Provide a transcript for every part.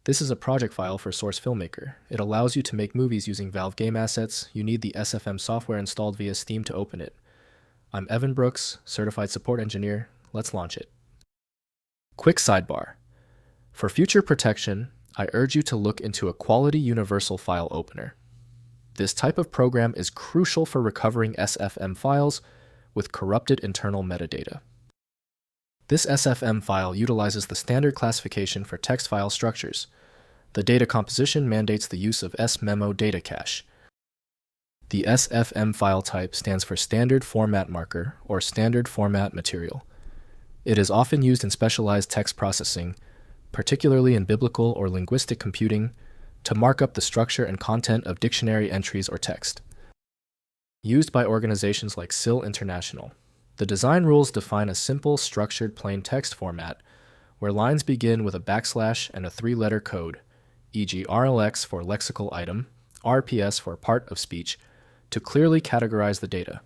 This is a project file for Source FileMaker. It allows you to make movies using Valve game assets. You need the SFM software installed via Steam to open it. I'm Evan Brooks, Certified Support Engineer. Let's launch it. Quick sidebar. For future protection, I urge you to look into a quality universal file opener. This type of program is crucial for recovering SFM files with corrupted internal metadata. This SFM file utilizes the standard classification for text file structures. The data composition mandates the use of S Memo Data Cache. The SFM file type stands for Standard Format Marker or Standard Format Material. It is often used in specialized text processing, particularly in biblical or linguistic computing, to mark up the structure and content of dictionary entries or text. Used by organizations like SIL International, the design rules define a simple, structured plain text format where lines begin with a backslash and a three-letter code, e.g. RLX for lexical item, RPS for part of speech, to clearly categorize the data.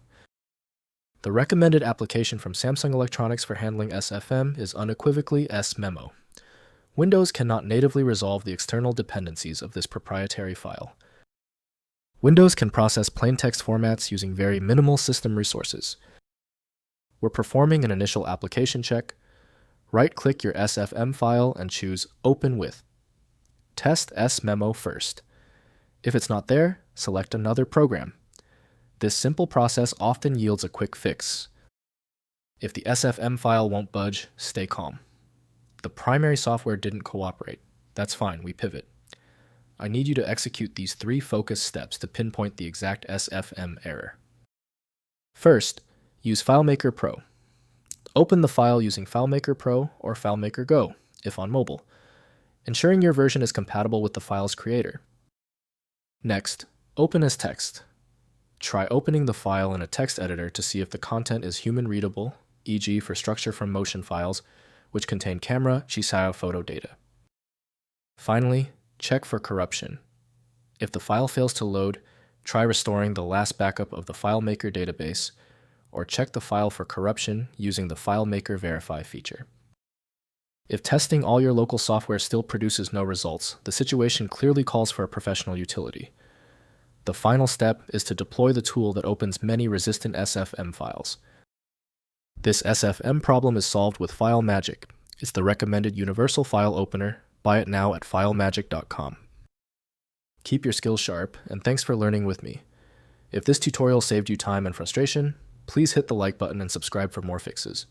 The recommended application from Samsung Electronics for handling SFM is unequivocally S Memo. Windows cannot natively resolve the external dependencies of this proprietary file. Windows can process plain text formats using very minimal system resources. We're performing an initial application check. Right-click your SFM file and choose Open With. Test S Memo first. If it's not there, select another program. This simple process often yields a quick fix. If the SFM file won't budge, stay calm. The primary software didn't cooperate. That's fine, we pivot. I need you to execute these 3 focus steps to pinpoint the exact SFM error. First, use FileMaker Pro. Open the file using FileMaker Pro or FileMaker Go, if on mobile, ensuring your version is compatible with the file's creator. Next, open as text. Try opening the file in a text editor to see if the content is human-readable, e.g. for structure from motion files, which contain camera, Chisao photo data. Finally, check for corruption. If the file fails to load, try restoring the last backup of the FileMaker database, or check the file for corruption using the FileMaker Verify feature. If testing all your local software still produces no results, the situation clearly calls for a professional utility. The final step is to deploy the tool that opens many resistant SFM files. This SFM problem is solved with FileMagick. It's the recommended universal file opener. Buy it now at FileMagick.com. Keep your skills sharp, and thanks for learning with me. If this tutorial saved you time and frustration, please hit the like button and subscribe for more fixes.